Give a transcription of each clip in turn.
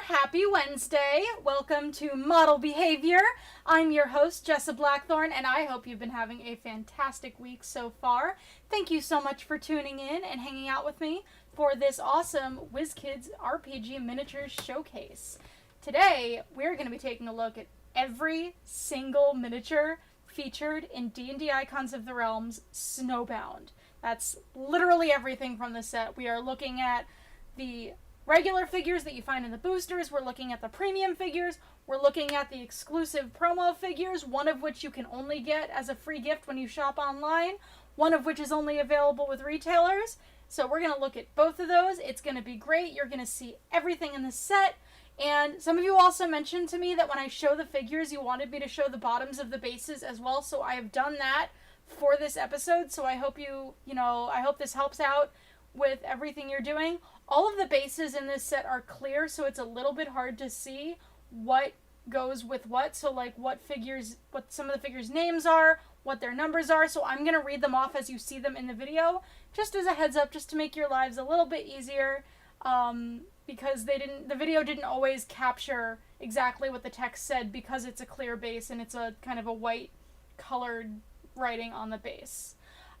Happy Wednesday. Welcome to Model Behavior. I'm your host, Jessa Blackthorne, and I hope you've been having a fantastic week so far. Thank you so much for tuning in and hanging out with me for this awesome WizKids RPG Miniatures showcase. Today, we're going to be taking a look at every single miniature featured in D&D Icons of the Realms Snowbound. That's literally everything from the set. We are looking at the regular figures that you find in the boosters, we're looking at the premium figures, we're looking at the exclusive promo figures, one of which you can only get as a free gift when you shop online, one of which is only available with retailers. So we're going to look at both of those. It's going to be great. You're going to see everything in the set. And some of you also mentioned to me that when I show the figures, you wanted me to show the bottoms of the bases as well. So I have done that for this episode. So I hope I hope this helps out with everything you're doing. All of the bases in this set are clear, so it's a little bit hard to see what goes with what. So like what some of the figures' names are, what their numbers are. So I'm going to read them off as you see them in the video, just as a heads up, just to make your lives a little bit easier, because the video didn't always capture exactly what the text said because it's a clear base and it's a kind of a white colored writing on the base.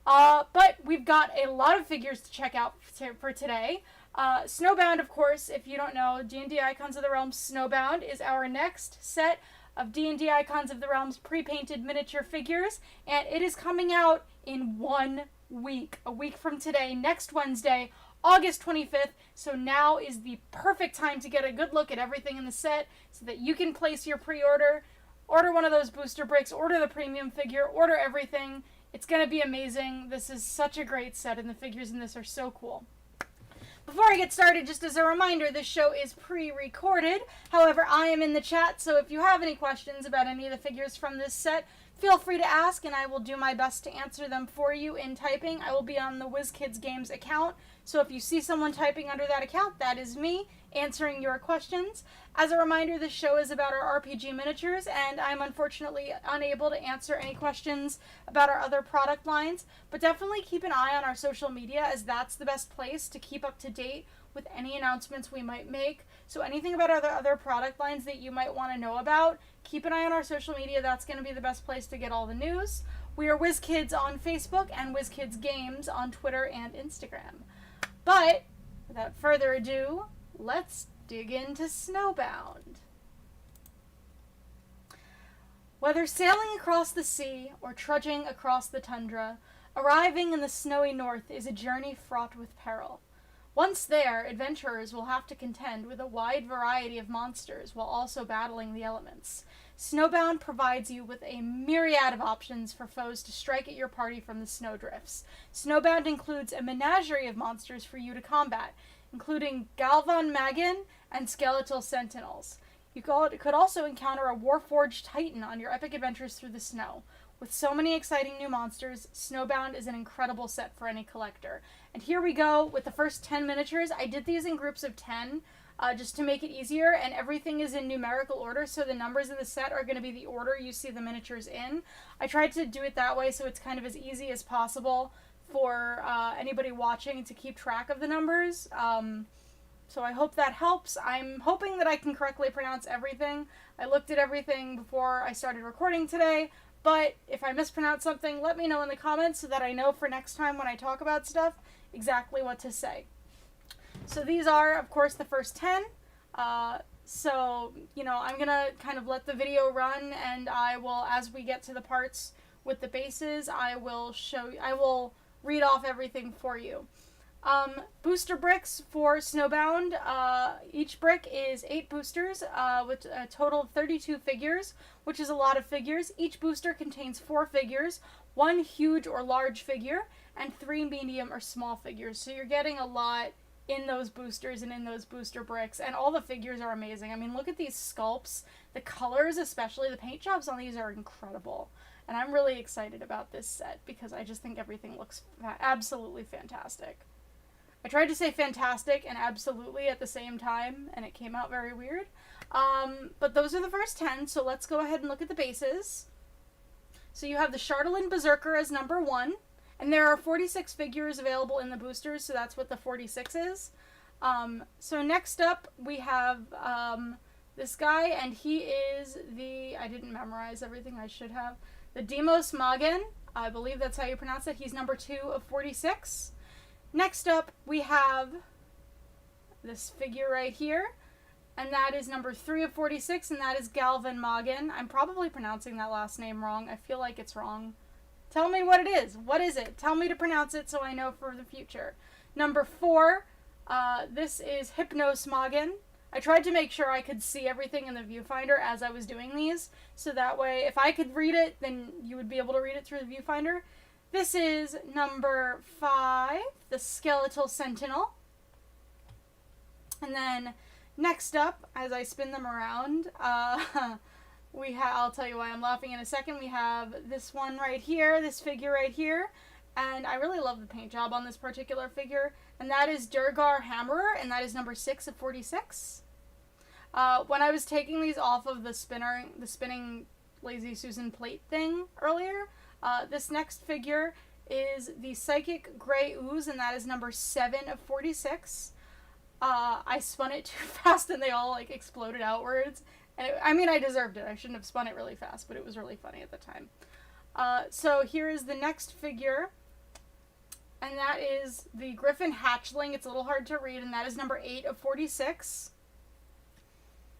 But we've got a lot of figures to check out for today. Snowbound, of course, if you don't know, D&D Icons of the Realms Snowbound is our next set of D&D Icons of the Realms pre-painted miniature figures, and it is coming out in 1 week, a week from today, next Wednesday, August 25th, so now is the perfect time to get a good look at everything in the set so that you can place your pre-order, order one of those booster bricks, order the premium figure, order everything. It's going to be amazing. This is such a great set, and the figures in this are so cool. Before I get started, just as a reminder, this show is pre-recorded. However, I am in the chat, so if you have any questions about any of the figures from this set, feel free to ask, and I will do my best to answer them for you in typing. I will be on the WizKids Games account, so if you see someone typing under that account, that is me answering your questions. As a reminder, this show is about our RPG miniatures, and I'm unfortunately unable to answer any questions about our other product lines, but definitely keep an eye on our social media, as that's the best place to keep up to date with any announcements we might make. So anything about our other product lines that you might want to know about, keep an eye on our social media. That's going to be the best place to get all the news. We are WizKids on Facebook and WizKids Games on Twitter and Instagram. But without further ado, let's dig into Snowbound. Whether sailing across the sea or trudging across the tundra, arriving in the snowy north is a journey fraught with peril. Once there, adventurers will have to contend with a wide variety of monsters while also battling the elements. Snowbound provides you with a myriad of options for foes to strike at your party from the snowdrifts. Snowbound includes a menagerie of monsters for you to combat, including Galvan Magan and Skeletal Sentinels. You could also encounter a Warforged Titan on your epic adventures through the snow. With so many exciting new monsters, Snowbound is an incredible set for any collector. And here we go with the first 10 miniatures. I did these in groups of 10 just to make it easier, and everything is in numerical order, so the numbers in the set are going to be the order you see the miniatures in. I tried to do it that way so it's kind of as easy as possible for anybody watching to keep track of the numbers. So I hope that helps. I'm hoping that I can correctly pronounce everything. I looked at everything before I started recording today, but if I mispronounce something, let me know in the comments so that I know for next time when I talk about stuff exactly what to say. So these are, of course, the first 10. So, I'm going to kind of let the video run, and I will, as we get to the parts with the bases, I will read off everything for you. Booster bricks for Snowbound. Each brick is 8 boosters with a total of 32 figures, which is a lot of figures. Each booster contains 4 figures, 1 huge or large figure, and 3 medium or small figures. So you're getting a lot in those boosters and in those booster bricks, and all the figures are amazing. I mean, look at these sculpts. The colors, especially the paint jobs on these, are incredible. And I'm really excited about this set because I just think everything looks absolutely fantastic. I tried to say fantastic and absolutely at the same time, and it came out very weird. But those are the first 10, so let's go ahead and look at the bases. So you have the Chardelin Berserker as number 1, and there are 46 figures available in the boosters, so that's what the 46 is. So next up we have this guy, and he is the, I didn't memorize everything, I should have, the Demos Magen. I believe that's how you pronounce it. He's number 2 of 46. Next up we have this figure right here, and that is number 3 of 46, and that is Galvin Magen. I'm probably pronouncing that last name wrong. I feel like it's wrong. Tell me what it is. What is it? Tell me to pronounce it so I know for the future. Number 4, this is Hypnos Magen. I tried to make sure I could see everything in the viewfinder as I was doing these, so that way if I could read it, then you would be able to read it through the viewfinder. This is number 5, the Skeletal Sentinel. And then next up, as I spin them around, I'll tell you why I'm laughing in a second. We have this one right here, this figure right here, and I really love the paint job on this particular figure, and that is Durgar Hammerer, and that is number 6 of 46. When I was taking these off of the spinning Lazy Susan plate thing earlier, this next figure is the Psychic Grey Ooze, and that is number 7 of 46. I spun it too fast and they all like exploded outwards. And I deserved it. I shouldn't have spun it really fast, but it was really funny at the time. So here is the next figure, and that is the Griffin Hatchling. It's a little hard to read, and that is number 8 of 46.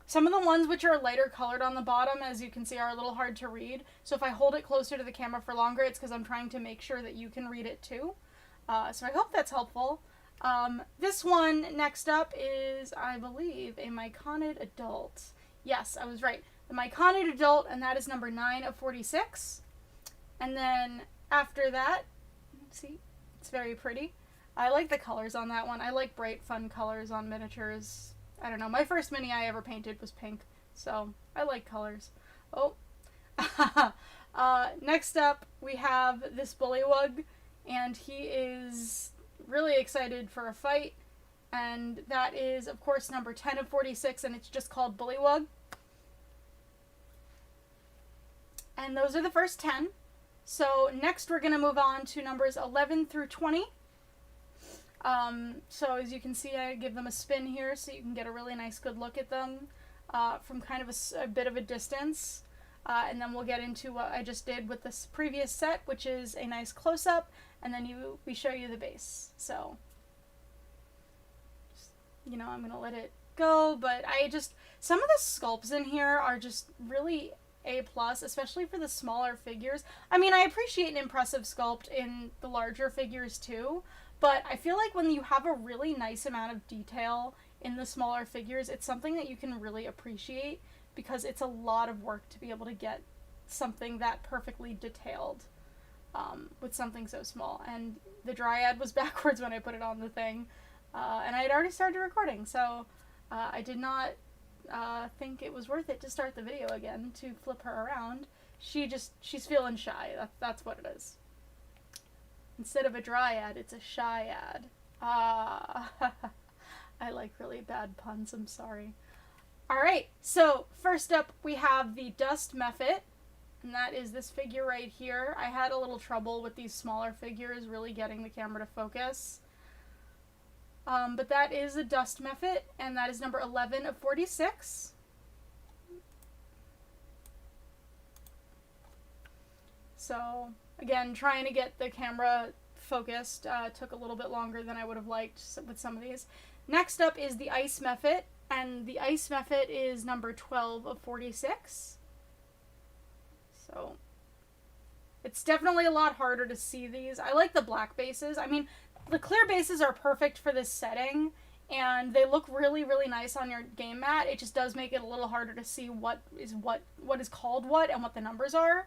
Some of the ones which are lighter colored on the bottom, as you can see, are a little hard to read. So if I hold it closer to the camera for longer, it's because I'm trying to make sure that you can read it too. So I hope that's helpful. This one next up is, I believe, a Myconid Adult. Yes, I was right. The Myconid Adult, and that is number 9 of 46. And then after that, see, it's very pretty. I like the colors on that one. I like bright, fun colors on miniatures. I don't know, my first mini I ever painted was pink, so I like colors. Oh. Next up, we have this Bullywug, and he is really excited for a fight, and that is, of course, number 10 of 46, and it's just called Bullywug. And those are the first 10. So next we're going to move on to numbers 11 through 20. So as you can see, I give them a spin here so you can get a really nice good look at them from kind of a bit of a distance. And then we'll get into what I just did with this previous set, which is a nice close-up, and then we show you the base. So, I'm going to let it go, but some of the sculpts in here are just really A+, especially for the smaller figures. I appreciate an impressive sculpt in the larger figures too, but I feel like when you have a really nice amount of detail in the smaller figures, it's something that you can really appreciate, because it's a lot of work to be able to get something that perfectly detailed with something so small. And the Dryad was backwards when I put it on the thing, and I had already started recording, so I did not think it was worth it to start the video again to flip her around. She's feeling shy. That's what it is. Instead of a Dryad, it's a Shyad. I like really bad puns, I'm sorry. Alright, so first up we have the Dust Mephit, and that is this figure right here. I had a little trouble with these smaller figures really getting the camera to focus. But that is a Dust Mephit, and that is number 11 of 46. So, again, trying to get the camera focused took a little bit longer than I would have liked with some of these. Next up is the Ice Mephit, and the Ice Mephit is number 12 of 46. So, it's definitely a lot harder to see these. I like the black bases. The clear bases are perfect for this setting, and they look really, really nice on your game mat. It just does make it a little harder to see what is called what and what the numbers are.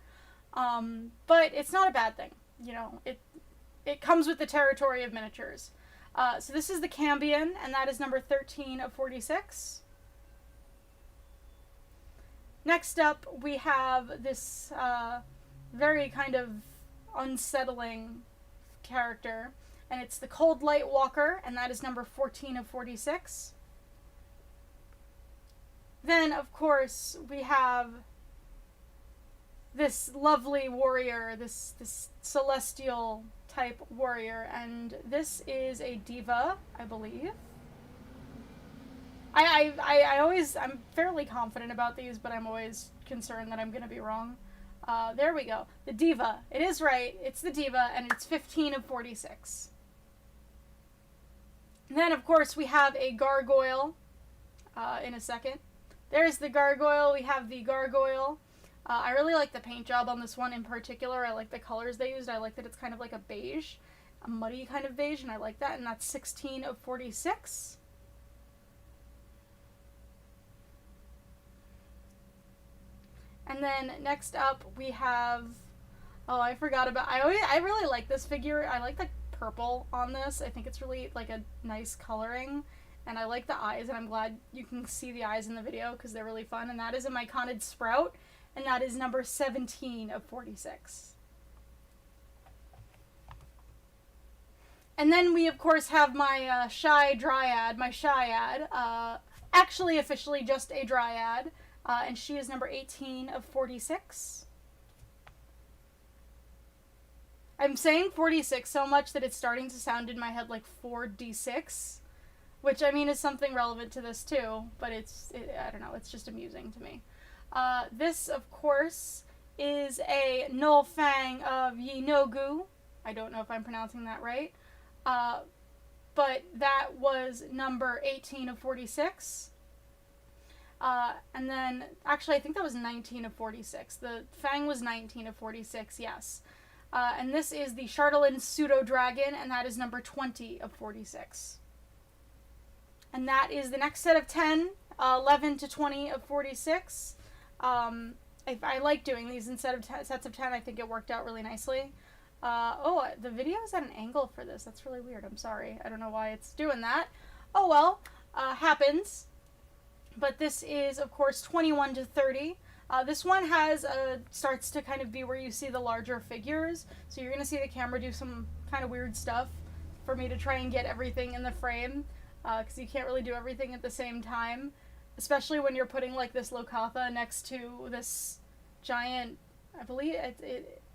But it's not a bad thing. It comes with the territory of miniatures. So this is the Cambion, and that is number 13 of 46. Next up, we have this very kind of unsettling character, and it's the Cold Light Walker, and that is number 14 of 46. Then, of course, we have this lovely warrior, this celestial type warrior, and this is a diva, I believe. I'm fairly confident about these, but I'm always concerned that I'm going to be wrong. There we go. The Diva. It is right. It's the Diva, and it's 15 of 46. And then, of course, we have a Gargoyle in a second. There's the Gargoyle. We have the Gargoyle. I really like the paint job on this one in particular. I like the colors they used. I like that it's kind of like a beige, a muddy kind of beige, and I like that. And that's 16 of 46. And then next up we have, oh, I forgot about, I really like this figure. I like the purple on this. I think it's really like a nice coloring, and I like the eyes, and I'm glad you can see the eyes in the video because they're really fun. And that is a Myconid Sprout, and that is number 17 of 46. And then we of course have my Shy Dryad, my Shyad, actually officially just a Dryad. And she is number 18 of 46. I'm saying 46 so much that it's starting to sound in my head like 4d6, which I mean is something relevant to this too, but I don't know, it's just amusing to me. This, of course, is a Null Fang of Yinogu. I don't know if I'm pronouncing that right. But that was number 18 of 46. And then, actually, I think that was 19 of 46. The Fang was 19 of 46, yes. And this is the Chardelin Pseudo-Dragon, and that is number 20 of 46. And that is the next set of 10, 11 to 20 of 46. I like doing these instead of sets of 10. I think it worked out really nicely. Oh, the video is at an angle for this. That's really weird. I'm sorry. I don't know why it's doing that. Oh, well, happens. But this is, of course, 21 to 30. This one has starts to kind of be where you see the larger figures. So you're going to see the camera do some kind of weird stuff for me to try and get everything in the frame. Because you can't really do everything at the same time. Especially when you're putting, like, this Locatha next to this giant, I believe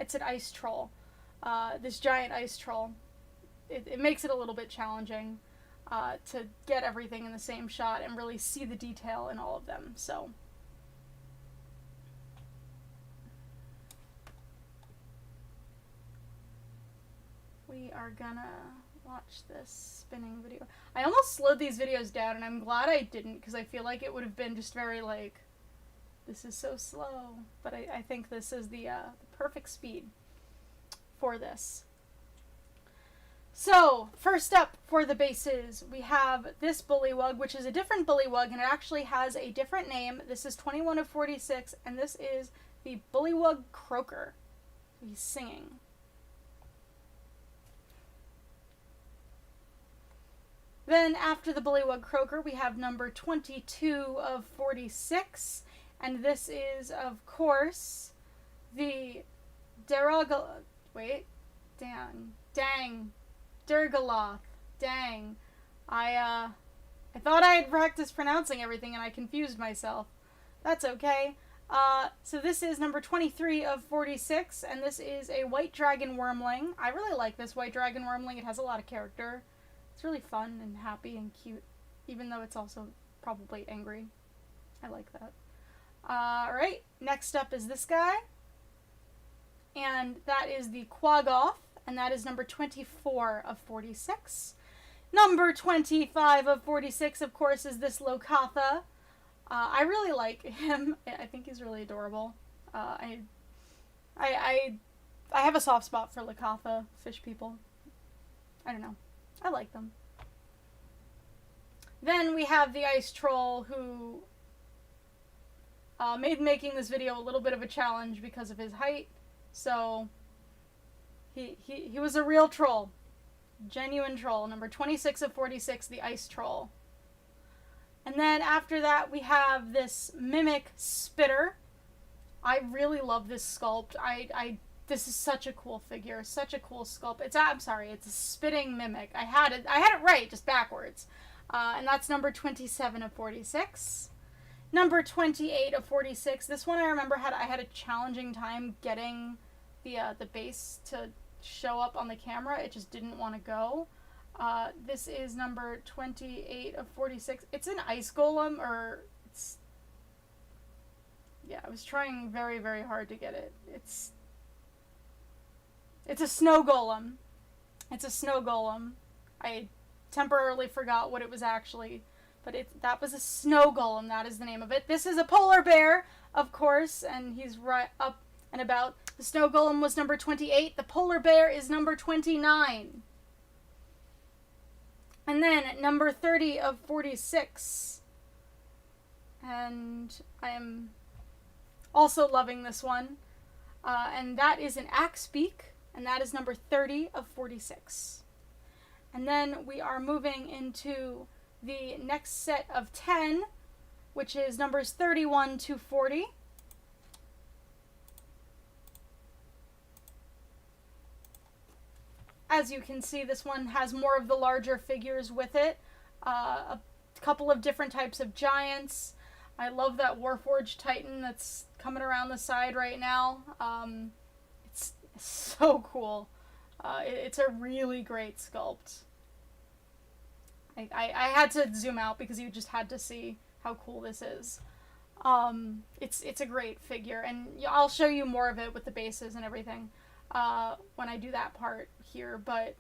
it's an ice troll. This giant ice troll. It makes it a little bit challenging. To get everything in the same shot and really see the detail in all of them. So we are gonna watch this spinning video. I almost slowed these videos down, and I'm glad I didn't, because I feel like it would have been just very like, this is so slow. But I think this is the perfect speed for this. So, first up for the bases, we have this Bullywug, which is a different Bullywug, and it actually has a different name. This is 21 of 46, and this is the Bullywug Croaker. He's singing. Then, after the Bullywug Croaker, we have number 22 of 46, and this is, of course, the Durgaloth. Dang. I thought I had practiced pronouncing everything and I confused myself. That's okay. So this is number 23 of 46, and this is a White Dragon Wormling. I really like this White Dragon Wormling. It has a lot of character. It's really fun and happy and cute, even though it's also probably angry. I like that. Alright, next up is this guy. And that is the Quaggoth. And that is number 24 of 46. Number 25 of 46, of course, is this Locatha. I really like him. I think he's really adorable. I have a soft spot for Locatha fish people. I don't know. I like them. Then we have the Ice Troll, who made making this video a little bit of a challenge because of his height. So He was a real troll. Genuine troll. Number 26 of 46, the Ice Troll. And then after that, we have this Mimic Spitter. I really love this sculpt. This is such a cool figure. Such a cool sculpt. It's a spitting Mimic. I had it right, just backwards. And that's number 27 of 46. Number 28 of 46. This one I remember I had a challenging time getting the base to show up on the camera. It just didn't want to go. This is number 28 of 46. It's an ice golem, or it's... Yeah, I was trying very, very hard to get it. It's a snow golem. It's a snow golem. I temporarily forgot what it was actually, but that was a snow golem. That is the name of it. This is a polar bear, of course, and he's right up and about. The snow golem was number 28. The polar bear is number 29. And then number 30 of 46. And I am also loving this one. And that is an axe beak, and that is number 30 of 46. And then we are moving into the next set of 10, which is numbers 31 to 40. As you can see, this one has more of the larger figures with it. A couple of different types of giants. I love that Warforged Titan that's coming around the side right now. It's so cool. It's a really great sculpt. I had to zoom out because you just had to see how cool this is. It's a great figure, and I'll show you more of it with the bases and everything when I do that part here, but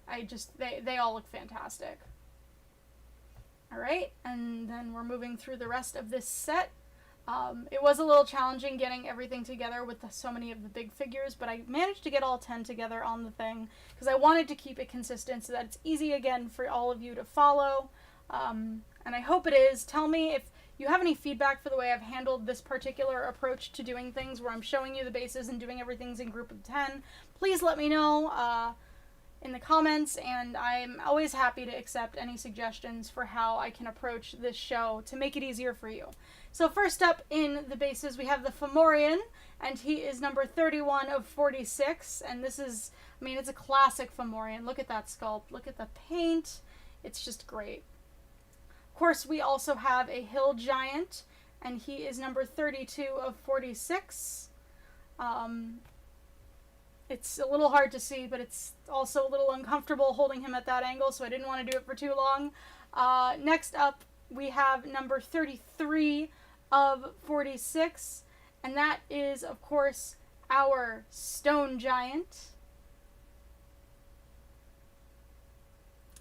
they all look fantastic. Alright, and then we're moving through the rest of this set. It was a little challenging getting everything together with so many of the big figures, but I managed to get all 10 together on the thing because I wanted to keep it consistent so that it's easy again for all of you to follow. And I hope it is. Tell me if you have any feedback for the way I've handled this particular approach to doing things where I'm showing you the bases and doing everything in group of 10. Please let me know in the comments, and I'm always happy to accept any suggestions for how I can approach this show to make it easier for you. So first up in the bases, we have the Fomorian, and he is number 31 of 46, and this is, I mean, it's a classic Fomorian. Look at that sculpt. Look at the paint. It's just great. Of course, we also have a Hill Giant, and he is number 32 of 46. It's a little hard to see, but it's also a little uncomfortable holding him at that angle, so I didn't want to do it for too long. Next up, we have number 33 of 46, and that is, of course, our Stone Giant.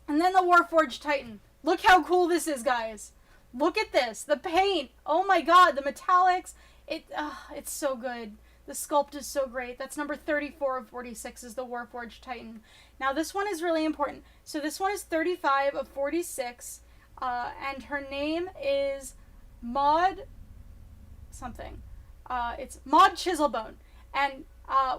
And then the Warforged Titan. Look how cool this is, guys. Look at this. The paint. Oh my god, the metallics. It's so good. The sculpt is so great. That's number 34 of 46 is the Warforged Titan. Now this one is really important. So this one is 35 of 46, and her name is Maud something. It's Maud Chiselbone. And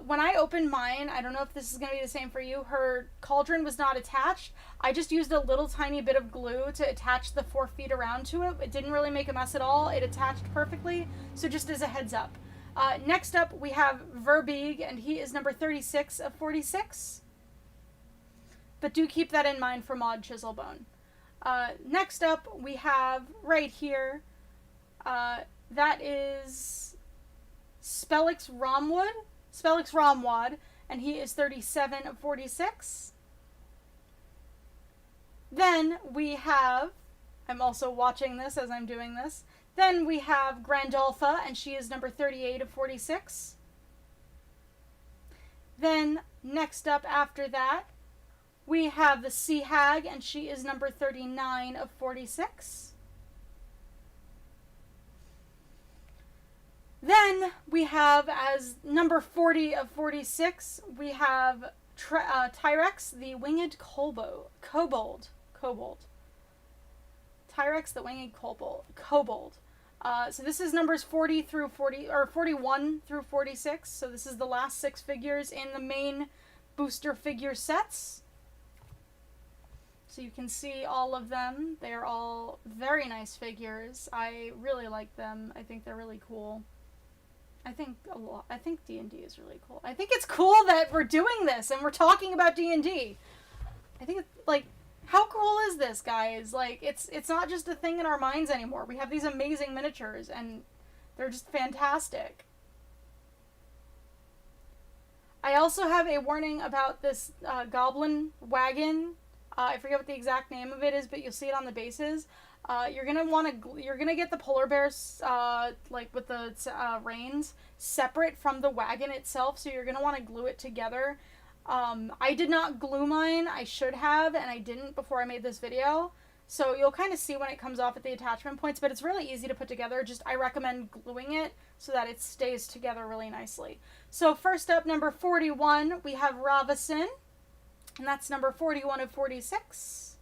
when I opened mine, I don't know if this is going to be the same for you, her cauldron was not attached. I just used a little tiny bit of glue to attach the 4 feet around to it. It didn't really make a mess at all. It attached perfectly, so just as a heads up. Next up, we have Verbeeg, and he is number 36 of 46. But do keep that in mind for Maud Chiselbone. Next up, we have, right here, that is Spellix Romwad, and he is 37 of 46. Then we have, I'm also watching this as I'm doing this, then we have Grandolpha, and she is number 38 of 46. Then, next up after that, we have the Sea Hag, and she is number 39 of 46. Then, we have, as number 40 of 46, we have Tyrex, the Winged Kobold. Tyrex, the Winged Kobold. So this is numbers 40 through 40, or 41 through 46. So this is the last 6 figures in the main booster figure sets. So you can see all of them. They are all very nice figures. I really like them. I think they're really cool. I think D&D is really cool. I think it's cool that we're doing this and we're talking about D&D. I think it's like, how cool is this, guys? Like, it's not just a thing in our minds anymore. We have these amazing miniatures, and they're just fantastic. I also have a warning about this goblin wagon I forget what the exact name of it is, but you'll see it on the bases. You're gonna get the polar bears like with the reins separate from the wagon itself, so you're gonna want to glue it together. I did not glue mine. I should have, and I didn't before I made this video. So you'll kind of see when it comes off at the attachment points, but it's really easy to put together. Just I recommend gluing it so that it stays together really nicely. So first up, number 41, we have Ravison, and that's number 41 of 46.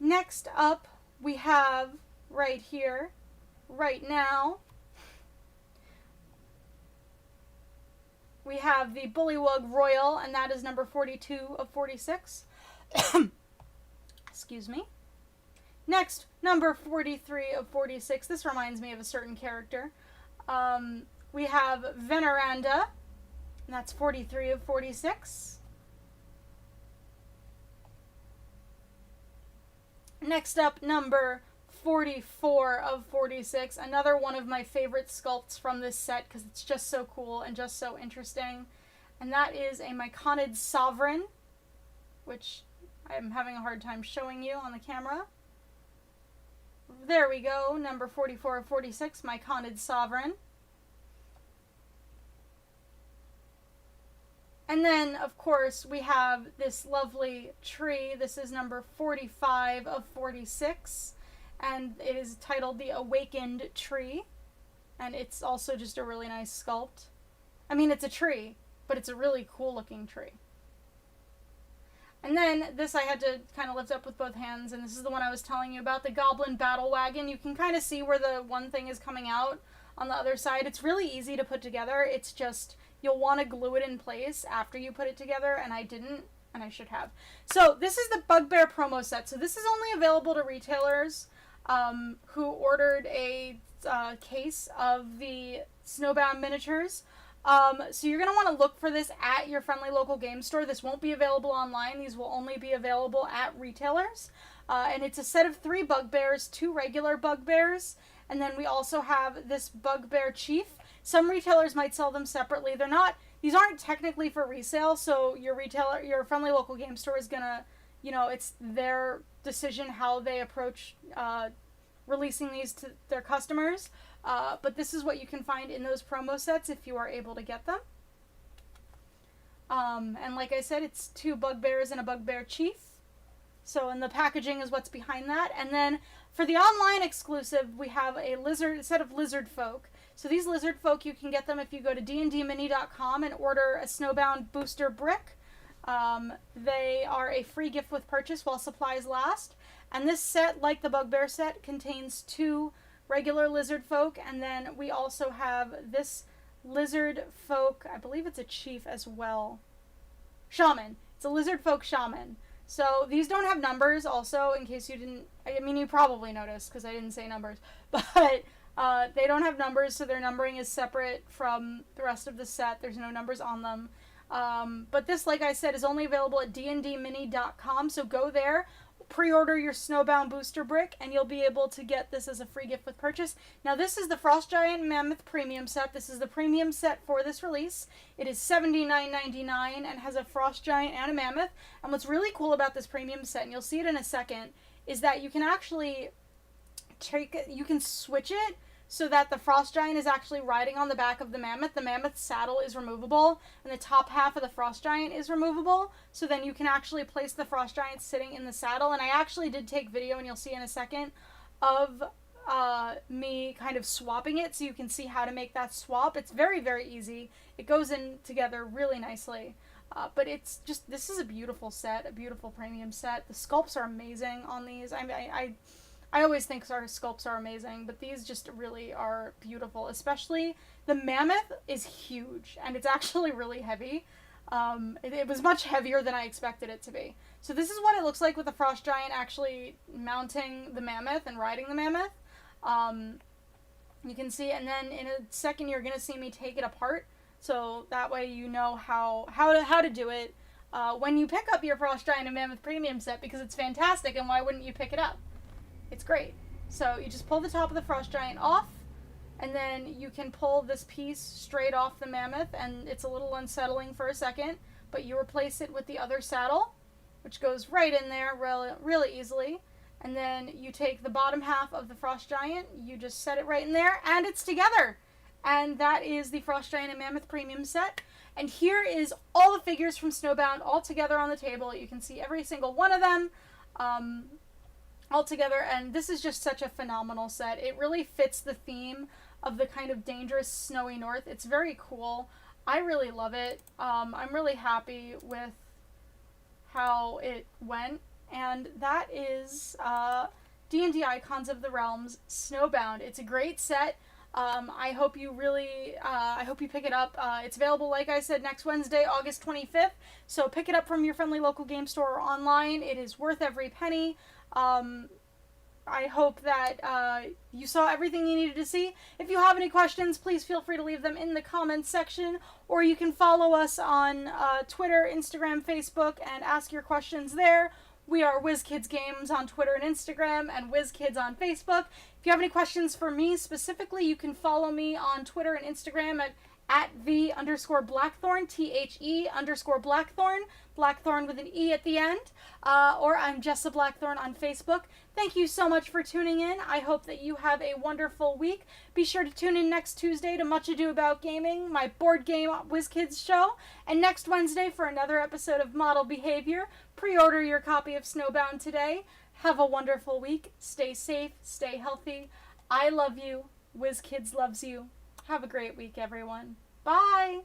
Next up, we have right here, right now, we have the Bullywug Royal, and that is number 42 of 46. Excuse me. Next, number 43 of 46. This reminds me of a certain character. We have Veneranda, and that's 43 of 46. Next up, number 44 of 46. Another one of my favorite sculpts from this set because it's just so cool and just so interesting. And that is a Myconid Sovereign, which I'm having a hard time showing you on the camera. There we go, number 44 of 46, Myconid Sovereign. And then, of course, we have this lovely tree. This is number 45 of 46, and it is titled the Awakened Tree. And it's also just a really nice sculpt. I mean, it's a tree, but it's a really cool looking tree. And then this I had to kind of lift up with both hands, and this is the one I was telling you about, the Goblin Battle Wagon. You can kind of see where the one thing is coming out on the other side. It's really easy to put together. It's just, you'll want to glue it in place after you put it together, and I didn't, and I should have. So this is the Bugbear promo set. So this is only available to retailers who ordered a case of the Snowbound miniatures. So you're going to want to look for this at your friendly local game store. This won't be available online. These will only be available at retailers. And it's a set of 3 bugbears, 2 regular bugbears, and then we also have this Bugbear Chief. Some retailers might sell them separately. These aren't technically for resale, so your friendly local game store is going to, it's their decision how they approach releasing these to their customers. But this is what you can find in those promo sets if you are able to get them. And like I said, it's 2 bugbears and a Bugbear Chief. So, and the packaging is what's behind that. And then for the online exclusive, we have a set of Lizardfolk. So these Lizardfolk, you can get them if you go to dndmini.com and order a Snowbound booster brick. They are a free gift with purchase while supplies last. And this set, like the Bugbear set, contains 2 regular Lizardfolk, and then we also have this Lizardfolk, I believe it's a chief as well. Shaman. It's a Lizardfolk Shaman. So these don't have numbers also, in case you didn't, I mean, you probably noticed because I didn't say numbers, but they don't have numbers, so their numbering is separate from the rest of the set. There's no numbers on them. But this, like I said, is only available at dndmini.com, so go there. Pre-order your Snowbound booster brick, and you'll be able to get this as a free gift with purchase. Now, this is the Frost Giant Mammoth Premium set. This is the premium set for this release. It is $79.99 and has a Frost Giant and a Mammoth. And what's really cool about this premium set, and you'll see it in a second, is that you can actually you can switch it so that the Frost Giant is actually riding on the back of the Mammoth. The Mammoth's saddle is removable, and the top half of the Frost Giant is removable, so then you can actually place the Frost Giant sitting in the saddle. And I actually did take video, and you'll see in a second, of me kind of swapping it, so you can see how to make that swap. It's very, very easy. It goes in together really nicely. But it's just, this is a beautiful set, a beautiful premium set. The sculpts are amazing on these. I always think our sculpts are amazing, but these just really are beautiful. Especially the Mammoth is huge, and it's actually really heavy. It was much heavier than I expected it to be. So this is what it looks like with the Frost Giant actually mounting the Mammoth and riding the Mammoth. You can see, and then in a second you're going to see me take it apart, so that way you know how to do it when you pick up your Frost Giant and Mammoth Premium set, because it's fantastic, and why wouldn't you pick it up? It's great. So you just pull the top of the Frost Giant off, and then you can pull this piece straight off the Mammoth, and it's a little unsettling for a second, but you replace it with the other saddle, which goes right in there really easily. And then you take the bottom half of the Frost Giant, you just set it right in there, and it's together. And that is the Frost Giant and Mammoth Premium set. And here is all the figures from Snowbound all together on the table. You can see every single one of them all together, and this is just such a phenomenal set. It really fits the theme of the kind of dangerous snowy north. It's very cool. I really love it. I'm really happy with how it went. And that is D&D Icons of the Realms Snowbound. It's a great set. I hope you pick it up. It's available, like I said, next Wednesday, August 25th. So pick it up from your friendly local game store or online. It is worth every penny. I hope that you saw everything you needed to see. If you have any questions, please feel free to leave them in the comments section, or you can follow us on Twitter, Instagram, Facebook, and ask your questions there. We are WizKids Games on Twitter and Instagram, and WizKids on Facebook. If you have any questions for me specifically, you can follow me on Twitter and Instagram at @the_Blackthorne, THE_Blackthorne, Blackthorne with an E at the end. Or I'm Jessa Blackthorne on Facebook. Thank you so much for tuning in. I hope that you have a wonderful week. Be sure to tune in next Tuesday to Much Ado About Gaming, my board game WizKids show, and next Wednesday for another episode of Model Behavior. Pre-order your copy of Snowbound today. Have a wonderful week. Stay safe. Stay healthy. I love you. WizKids loves you. Have a great week, everyone. Bye!